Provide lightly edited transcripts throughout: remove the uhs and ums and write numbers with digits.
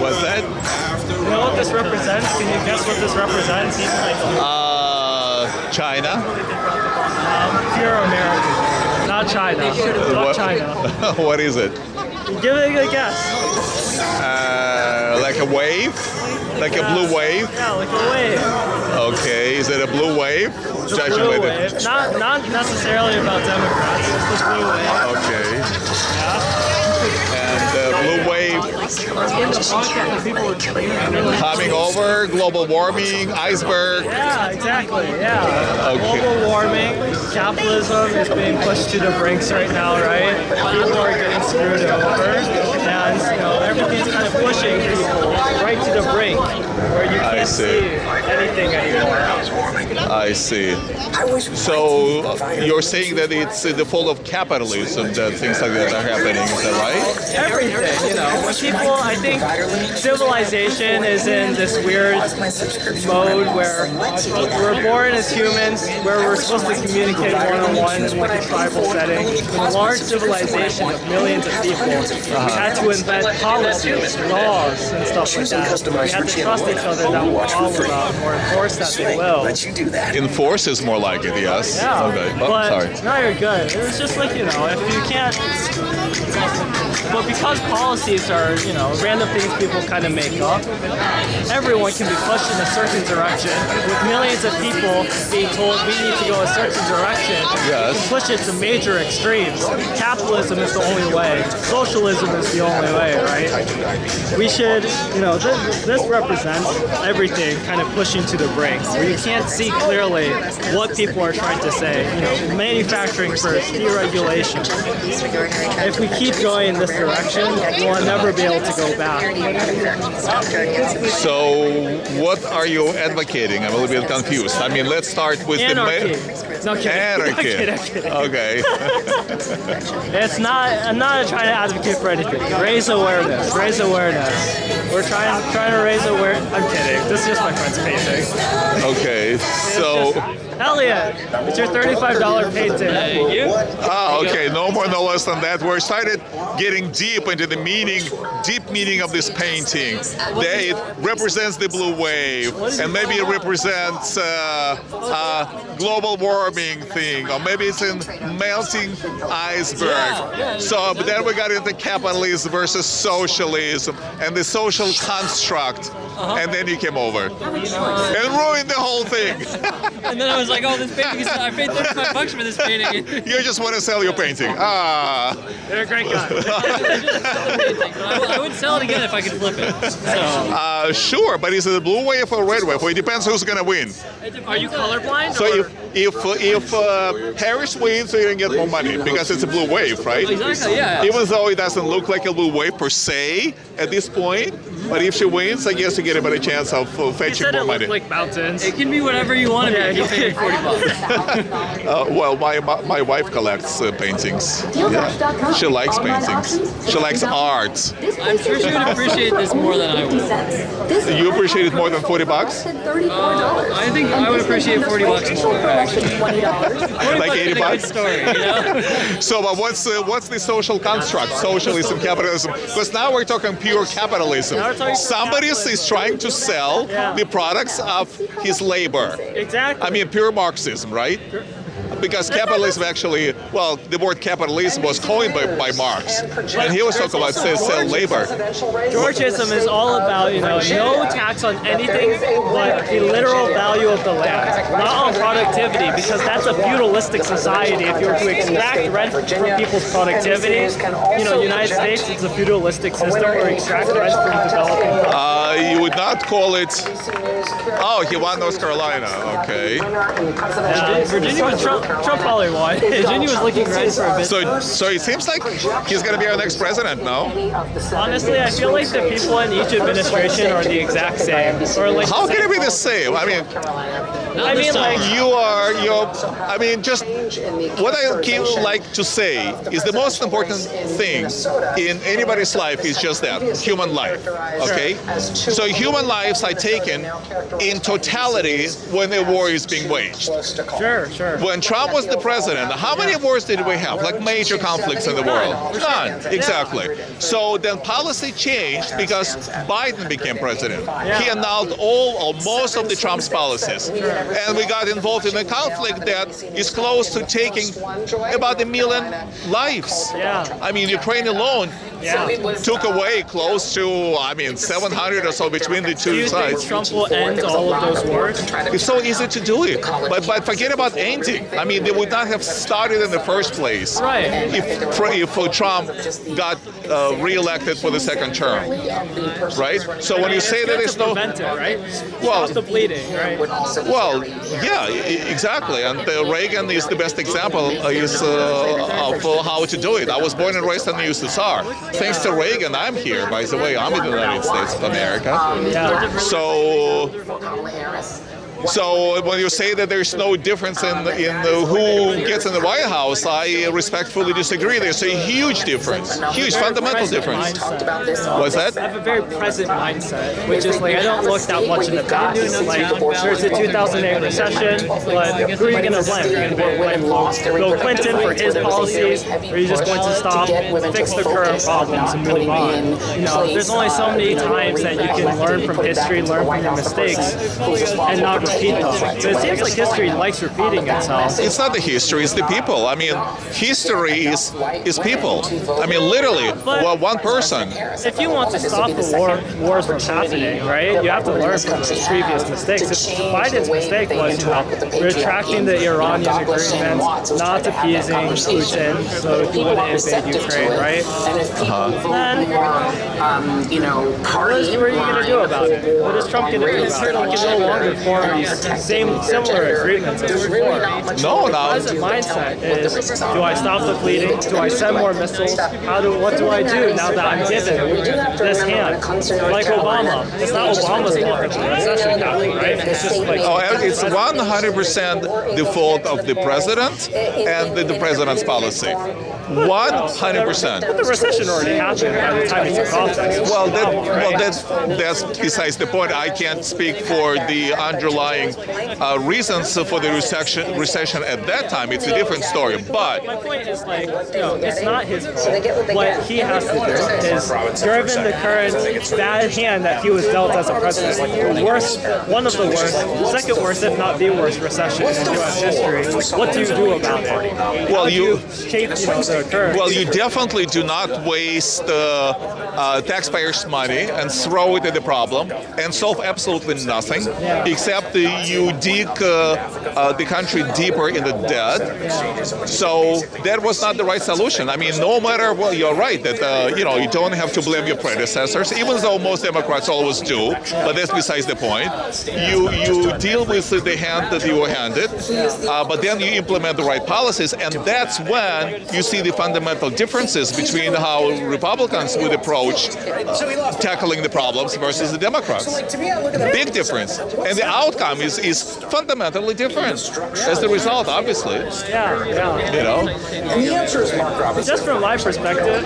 What's that? You know what this represents? Can you guess what this represents? China. Pure American. Not China. Not China. What is it? Give it a guess. Like a wave? Like a blue wave? Yeah, like a wave. Okay, is it a blue wave? It's a blue wave. Not necessarily about Democrats, just a blue wave. Okay. Yeah. And blue wave coming over, global warming, iceberg. Yeah, exactly. Yeah. Okay. Global warming, capitalism is being pushed to the brinks right now, right? People are getting screwed over, and everything's kind of pushing people right to the brink, where you can't see anything anymore. I see. So you're saying that it's the fault of capitalism that things like that are happening, is that right? Everything, people, I think civilization is in this weird mode where we're born as humans, where we're supposed to communicate one-on-one in like a tribal setting. In a large civilization of millions of people, we had to invent policies, laws, and stuff like that. We had to trust each other that we'll follow them or enforce that they will. Enforce is more like it, yes. Yeah, okay. Oh, but sorry. no, you're good. It was just like, if you can't... But because policies are, random things people kind of make up, everyone can be pushed in a certain direction. With millions of people being told we need to go a certain direction, yes. You can push it to major extremes. Capitalism is the only way. Socialism is the only way, right? We should, this represents everything kind of pushing to the brink, where you can't see clearly what people are trying to say. Manufacturing first, deregulation. If we keep going in this direction, we'll never be able to go back. So, what are you advocating? I'm a little bit confused. I mean, let's start with anarchy. No, kidding. Anarchy. I'm kidding. Okay. I'm not trying to advocate for anything. Raise awareness. Raise awareness. We're trying to raise awareness. I'm kidding. This is just my friend's painting. Okay. So. Elliot, it's your $35 painting. Thank you. Okay, no more, no less than that. We started getting deep into the deep meaning of this painting. It represents the blue wave, and maybe it represents global warming thing, or maybe it's a melting iceberg. So, but then we got into capitalism versus socialism, and the social construct, and then you came over and ruined the whole thing. And then I was like, oh, this painting, I paid $35 for this painting. You just want to sell your painting. You're a great guy. I would sell it again if I could flip it. So. Sure, but is it a blue wave or a red wave? Well, it depends who's going to win. Are you colorblind? So if Harris wins, you're going to get more money because it's a blue wave, right? Exactly, yeah. Even though it doesn't look like a blue wave per se at this point, but if she wins, I guess you get a better chance of fetching more money. Like mountains. It can be whatever you want to be. You pay $40. Well, my wife collects paintings. Yeah. She likes paintings. She likes art. I'm sure she would appreciate this more than I would. You appreciate it more than $40? I think I would appreciate $40 more, actually. Like $80? Story, So, but what's the social construct? Socialism, capitalism? Because now we're talking pure capitalism. Somebody is trying to sell the products of his labor. Exactly. I mean, pure Marxism, right? Because capitalism actually, well, the word capitalism was coined by Marx, and he was talking about sell labor. Georgism is all about, no tax on anything but the literal value of the land, not on productivity, because that's a feudalistic society. If you were to extract rent from people's productivity, United States is a feudalistic system where you extract rent from developing. You would not call it. Oh, he won North Carolina. Okay. Virginia was Trump probably won. Virginia was looking red for a bit. So it seems like he's going to be our next president, no? Honestly, I feel like the people in each administration are the exact same. Or like how can it be the same? I mean, just what I like to say is the most important thing in anybody's life is just that, human life, okay? So human lives are taken in totality when a war is being waged. Sure, sure. When Trump was the president, how many wars did we have? Like major conflicts in the world? None, exactly. So then policy changed because Biden became president. He annulled all or most of the Trump's policies. And we got involved in a conflict that is close to taking about 1 million lives. I mean, Ukraine alone took away close to, 700 or so between the two sides. Do you think Trump will end all of those wars? It's so easy to do it. But forget about ending. I mean, they would not have started in the first place if Trump got re-elected for the second term. Right? So when you say that there's no... prevent it, right? Well, stop the bleeding, right? Well, yeah, exactly. And Reagan is the best example of how to do it. I was born and raised in the USSR. Thanks to Reagan, I'm here. By the way, I'm in the United States of America. So when you say that there's no difference in who gets in the White House, I respectfully disagree. There's a huge difference, huge fundamental difference. What's that? I have a very present mindset, which is like I don't look that much in the past. Like there's the 2008 recession, but who are you going to blame? You're going to blame Bill Clinton for his policies, or are you just going to stop, fix the current problems, and move on? You know, there's only so many times that you can learn from history, learn from your mistakes, and not repeat them. So it seems like history likes repeating itself. It's not the history, it's the people. I mean, history is people. I mean, literally, one person. If you want to stop the wars from happening, right, you have to learn from the previous mistakes. Biden's mistake was, retracting the Iranian agreement, not appeasing Putin so he wouldn't invade Ukraine, right? Then, what are you going to do about it? What is Trump going to do about it? He can no longer form these similar agreements as before. No, the present mindset is, do I stop the bleeding? Do I send more missiles? What do I do now that I'm given this hand? Like Obama. It's not Obama's fault that the recession happened, right? It's just like... it's 100% the fault of the president and the president's policy. 100%. But the recession already happened by the time he took office. Well, that's besides the point. I can't speak for the underlying reasons for the recession at that time. It's a different story. But my point is, like, it's not his fault. What he has to do is, given the current bad hand that he was dealt as a president, like the worst, one of the worst, second worst, if not the worst recession in U.S. history. What do you do about it? Well, you shape, the current. Well, you definitely do not waste taxpayers' money and throw it at the problem and solve absolutely nothing, except you dig the country deeper in the debt. So that was not the right solution. I mean, no matter what, you're right that you don't have to blame your predecessors, even though most Democrats always do. But that's besides the point. You deal with the hand that you were handed, but then you implement the right policies, and that's when you see the fundamental differences between how Republicans would approach tackling the problems versus the Democrats. Big difference, and the outcome is fundamentally different as the result, obviously. And the answer is Mark Robinson. Just from my perspective,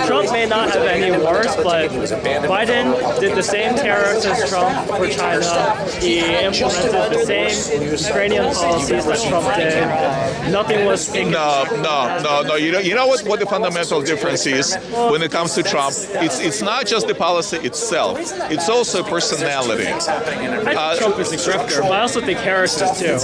Trump may not have any wars, but Biden did the same tariffs as Trump for China. He implemented the same Ukrainian policies that Trump did. Nothing was taken. No. You know what the fundamental difference is when it comes to Trump? It's not just the policy itself. It's also personality. I think Trump is a grifter, but I also think Harris is too.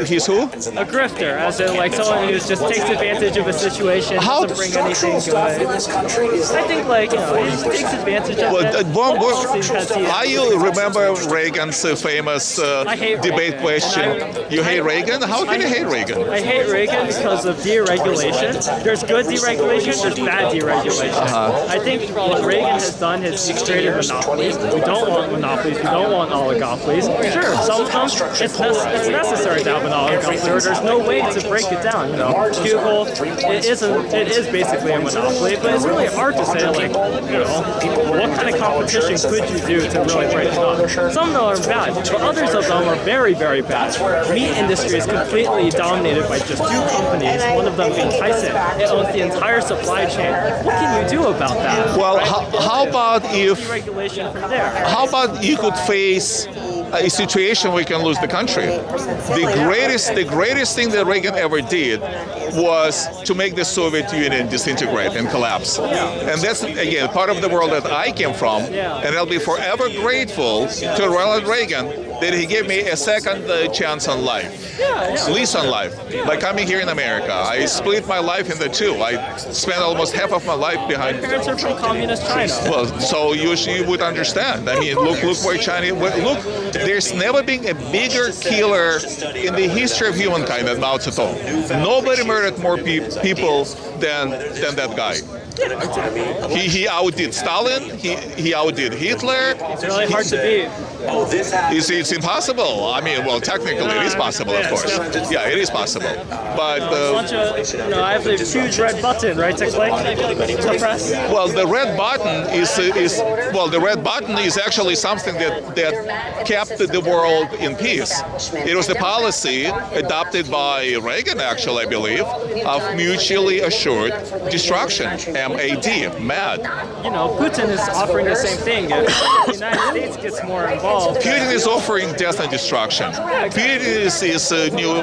He's who? A grifter, as in like someone who just takes advantage of a situation, doesn't bring anything good. I think he just takes advantage of it. You remember Reagan's famous debate question? You hate Reagan? How can you hate Reagan? I hate Reagan because of deregulation. There's good deregulation, there's bad deregulation. I think what Reagan has done is he's created monopolies. We don't want monopolies. We don't want oligopolies. Sure, sometimes it's necessary to have an oligopoly, or there's no way to break it down. Google, it is basically a monopoly, but it's really hard to say what kind of competition could you do to really break it up? Some of them are bad, but others of them are very, very bad. Meat industry is completely dominated by just two companies, one of them being Tyson. It owns the entire supply chain. What can you do about that? Well, how about if Regulation from there. how about you could face a situation where you can lose the country? The greatest thing that Reagan ever did was to make the Soviet Union disintegrate and collapse. And that's, again, part of the world that I came from, and I'll be forever grateful to Ronald Reagan that he gave me a second chance on life, lease on life, by coming here in America. I split my life into two. I spent almost half of my life behind. My parents are from communist China. Well, so you would understand. I mean, look where China. Look, there's never been a bigger killer in the history of humankind than Mao Zedong. Nobody murdered more people than that guy. He outdid Stalin. He outdid Hitler. It's really hard to beat. It's impossible. I mean, well, technically it is possible, of course. Yeah, it is possible. But I have the huge red button, right, to click, to press. Well, the red button is actually something that kept the world in peace. It was the policy adopted by Reagan, actually, I believe, of mutually assured destruction. MAD, MAD. You know, Putin is offering the same thing. If the United States gets more involved. Putin is offering death and destruction. Putin is a new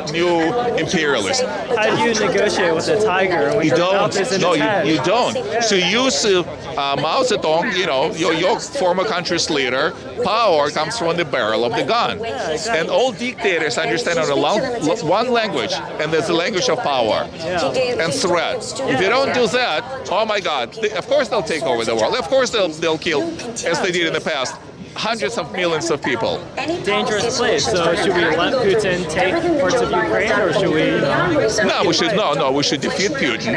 imperialist. How do you negotiate with a tiger when your mouth is in his head? You don't. So use Mao Zedong, you know, your former country's leader, power comes from the barrel of the gun. And all dictators understand only one language, and that's the language of power and threat. If you don't do that, oh my God, of course they'll take over the world. Of course they'll kill, as they did in the past, hundreds of millions of people. Dangerous place. So should we let Putin take parts of Ukraine, or should we? No, we should defeat Putin.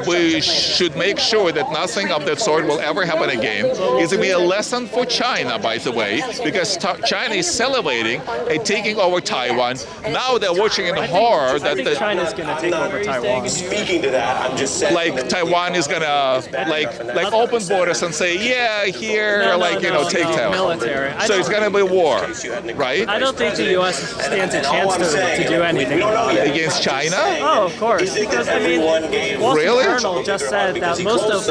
We should make sure that nothing of that sort will ever happen again. It will be a lesson for China, by the way, because China is celebrating taking over Taiwan. Now they're watching in horror that China's going to take over Taiwan. Speaking to that, I'm just saying. Like Taiwan is gonna like open borders and say, yeah, here, take Taiwan. Military. So it's gonna be war, right? I don't think the U.S. stands a chance to do anything about it. Against China? Oh, of course. Because I mean, Wall Street Journal just said that most of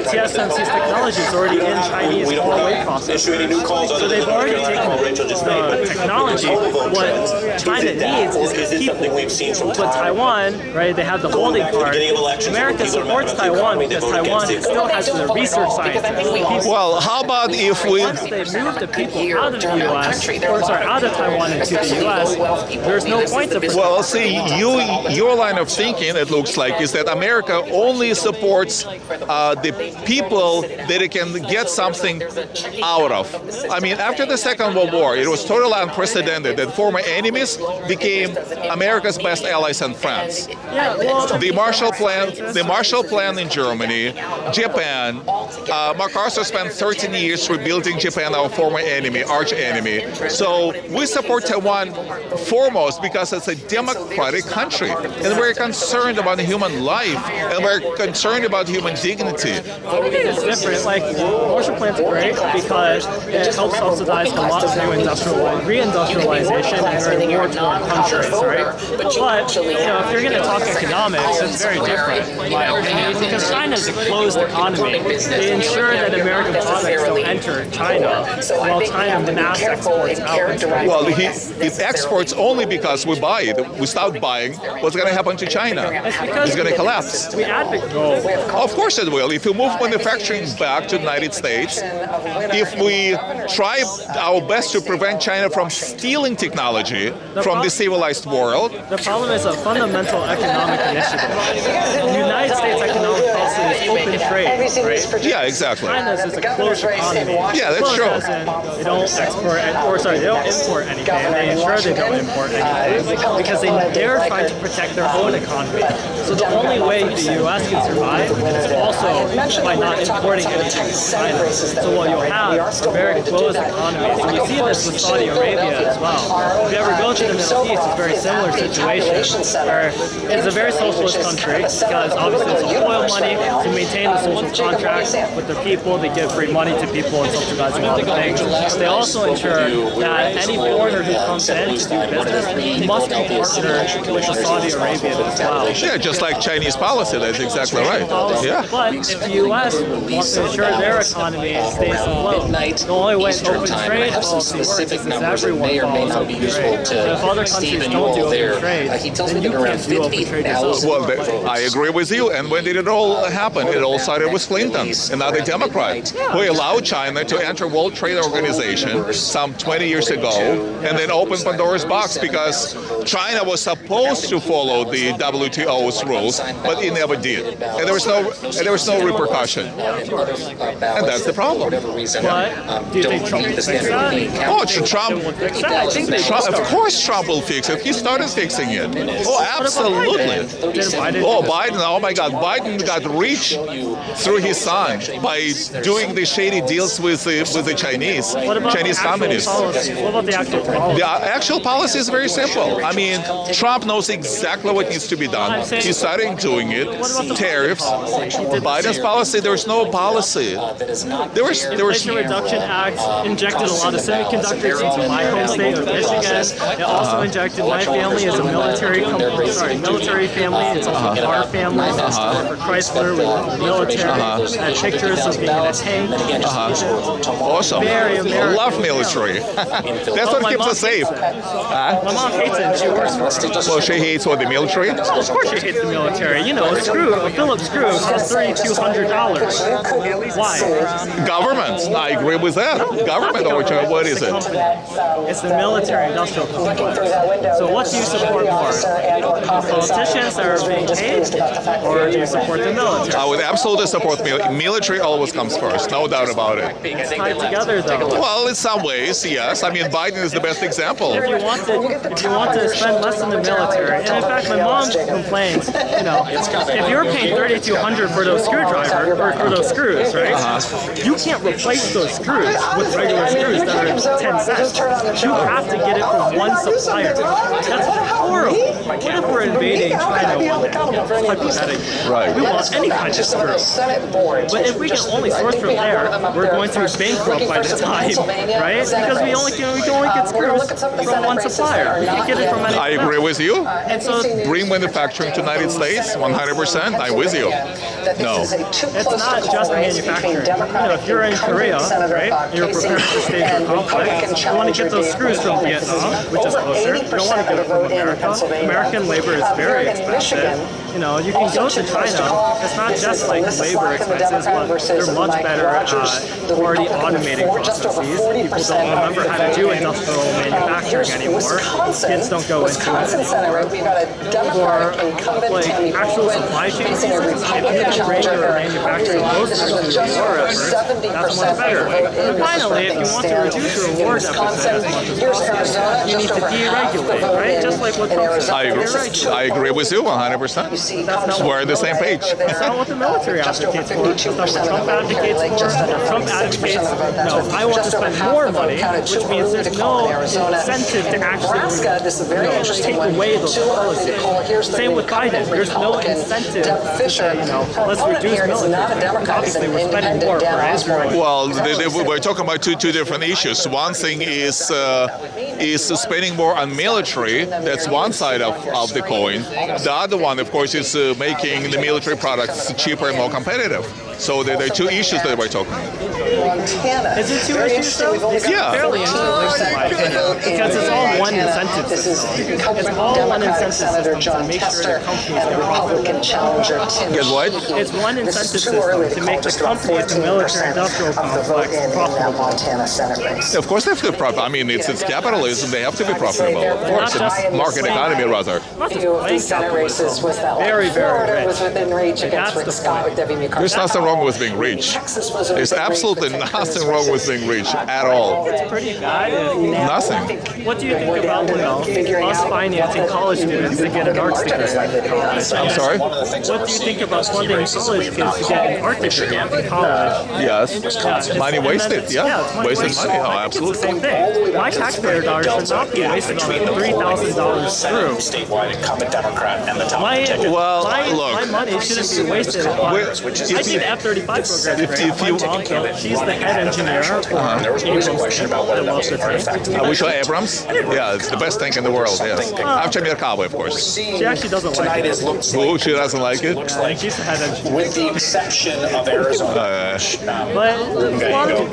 TSMC's technology is already in Chinese Huawei processors. So they've already taken the technology. What China needs is people. But Taiwan, right? They have the holding card. America supports Taiwan because Taiwan still has the research scientists. Well, how about if we? Once they move the people out of the U.S., out of Taiwan into the U.S., there's no point to. Well, see, your line of thinking, it looks like, is that America only supports the people that it can get something out of. I mean, after the Second World War, it was totally unprecedented that former enemies became America's best allies and friends. Yeah, well, the Marshall Plan in Germany, Japan. MacArthur spent 13 years rebuilding Japan, our former enemy, arch enemy. So we support Taiwan foremost because it's a democratic country, and we're concerned about human life, and we're concerned about human dignity. It's different. Like, Marshall Plan's great because it helps subsidize a lot of new reindustrialization and war-torn countries, right? But if you're going to talk economics, it's very different, in my opinion, because China's a closed economy. They ensure that American products don't enter China, while China mass exports out. Well, it exports only because we buy it. We stop buying. What's going to happen to China? It's going to collapse. We advocate. Of course it will. If you move manufacturing back to the United States, if we try our best to prevent China from stealing technology from the civilized world. The problem is a fundamental economic initiative. The United States economic policy is open trade, right? Yeah, exactly. China's is a closed economy. Yeah, that's true. They don't they don't import anything. They ensure they don't import anything because they're trying to protect their own economy. So the only way the U.S. can survive is also by not importing anything from China. So what you'll have are very closed economies. And you see this with Saudi Arabia as well. If you ever go to the Middle East, it's a very similar situation where it's a very socialist country because obviously it's oil money, it's a maintain the social contract with the people. They give free money to people and subsidize a lot of things. They also ensure that any foreigner who comes in to do business must be partnered with the Saudi Arabian as well. Yeah, just like Chinese policy. That's exactly right. Yeah. But if the U.S. wants to ensure their economy stays afloat, the only way open trade policy works is if everyone follows open trade. But if other countries don't do open trade, then you can't do open trade yourself. Well, I agree with you. And when did it all happen? It all started with Clinton, another Democrat, who allowed China to enter World Trade Organization some 20 years ago, and then opened Pandora's box because China was supposed to follow the WTO's rules, but it never did, and there was no repercussion, and that's the problem. But do you think Trump will fix that? Oh, Trump, of course Trump will fix it. He started fixing it. Oh, absolutely. Oh, Biden, oh my God, Biden got rich through his son by doing the shady deals with the Chinese communists. What about the actual policy? The actual policy is very simple. I mean, Trump knows exactly what needs to be done. He started doing it. Tariffs. Biden's policy, there's no policy. There was The Inflation Reduction Act injected a lot of semiconductors into my home state of Michigan. It also injected my family as a military family. It's also our family. For Chrysler, with the military. And pictures of being in a tank. awesome. Very American. Love military. That's what keeps us safe. My mom hates it and she works for it. Well, she hates what, the military? Of course she hates the military. You know, a Phillips screw costs $3,200. Why? Government. I agree with that. Government overture. What is it? It's the military-industrial complex. So what do you support more? Politicians that are being paid, or do you support the military? I would absolutely support military. Always comes first, no doubt about it. It's tied together, though. Well, in some ways, yes. I mean, Biden is the best example. If you want to spend less in the military, and in fact, my mom complains. You know, if you're paying $3,200 for those screwdrivers or for those screws, right? You can't replace those screws with regular screws that are 10 cents. You have to get it from one supplier. That's horrible. What if we're invading China one day? Hypothetically. Right. We want any kind of screw. But if we can only source from there, we're going to be bankrupt by the time, right? Because we can only get screws from one supplier. We can't get it from any. I agree with you. And so Bring manufacturing to the United States, 100%. I'm with you. No. it's not just manufacturing. You know, if you're in Korea, right, you're preparing to stage your conflict, you want to get those screws from Vietnam, which is closer. You don't want to get it from America. American labor is very expensive. You know, you can go to China. It's not just like labor expenses, but they're much better at already automating processes. People don't remember how to do industrial manufacturing anymore. Kids don't go into it. For like actual supply chain seasons, if you can bring your manufacturing closer to the war effort, that's much better. And finally, if you want to reduce your war deficit as much as possible, you need to deregulate, right? Just like what Trump said. I agree with you 100%. We're on the same page. That's not what the military advocates for. That's not what Trump advocates for. Trump advocates, no, I want to spend more money, which means there's no incentive to actually just take away those policies. Same with Biden. There's no incentive to say, let's reduce military. Obviously, we're spending more for Israel. Well, we're talking about two different issues. One thing is spending more on military. That's one side of the coin. The other one, of course, is making the military products cheaper and more competitive. So there are two issues that we're talking about. Is it two issues though? Yeah. Fairly interlinked in my opinion, because it's all one incentive system. It's all one incentive system to make sure that companies get profitable. Guess what? It's one incentive system to make the companies, the military industrial complex, profitable. Of course they have to be profitable. I mean, it's capitalism. They have to be profitable. Of course, it's market economy rather. Not just plain capitalism. Very, very rich. That's the point. There's nothing wrong wrong with being rich. There's absolutely nothing wrong with being rich at all. It's pretty bad. Nothing. What do you think about us financing college students to get an arts degree in college? I'm sorry? What do you think about funding college kids to get an art degree in college? Yes. Money wasted. Yeah. It's money Wasted money. Oh, absolutely. It's the same thing. My taxpayer dollars should not be wasted on a $3,000 screw. Statewide incumbent Democrat and the top Well, look. My money shouldn't be wasted. I think the F-35 program is great. My mom, she's the head engineer for Which Abrams? Yeah, it's the best tank in the world, yes. After Merkava, of course. She actually doesn't like it. Who? She doesn't like it? She's the head engineer. with the exception of Arizona. But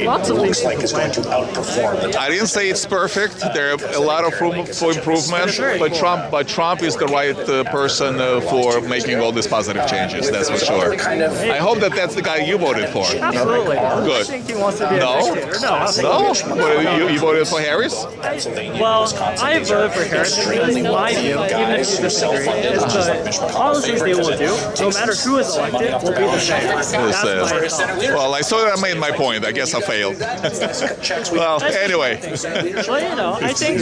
lots of things like it's going to outperform the I didn't say it's perfect. There are a lot of room for improvement, but Trump is the right person for making all these positive changes. That's for sure. I hope that's the guy you voted for. Absolutely. Good. I think he wants to be a No? dictator. No? What, you voted for Harris? Well, I voted for Harris because my view, even if you disagree, is the policies they will do, no matter who is elected, will be the same. That's my thought. Well, I sort of made my point. I guess I failed. Well, anyway. Well, I think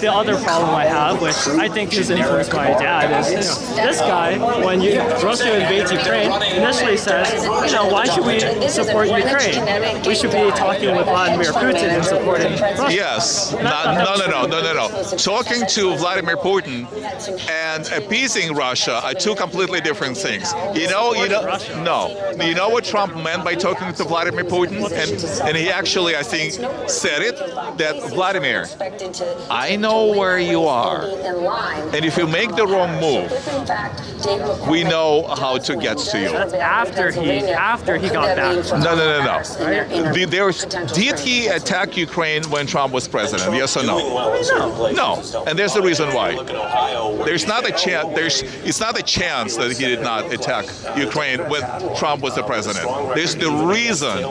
the other problem I have, which I think is influenced by my dad, is this guy, when Russia invades Ukraine, initially says, why should we support Ukraine? We should be talking with Vladimir Putin and supporting Russia. Yes. No. Talking to Vladimir Putin and appeasing Russia are two completely different things. You know what Trump meant by talking to Vladimir Putin? And he actually, I think, said it, that Vladimir, I know where you are. And if you make the wrong move, we know how to get to you. That's after he got back. No. Did he attack Ukraine when Trump was president? Yes or no? No. And there's the reason why. There's not a chance. It's not a chance that he did not attack Ukraine when Trump was the president. There's the reason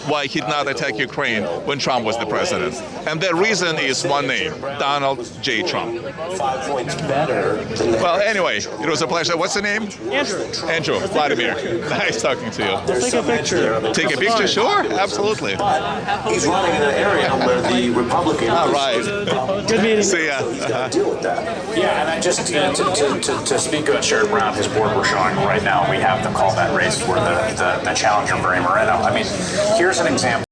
why he did not attack Ukraine when Trump was the president. And that reason is one name, Donald J. Trump. 5 points better. Well, anyway, it was a pleasure. What's the name? Andrew. Vladimir. Nice talking to you. Let's take a picture. Take a picture? Sure. Absolutely. He's running in an area where the Republicans. All right. Good meeting. See ya. Deal with that. Yeah, and I just to speak about Sherrod Brown, his board we're showing right now, we have the combat race where the challenger Bray Moreno. I mean, here's an example.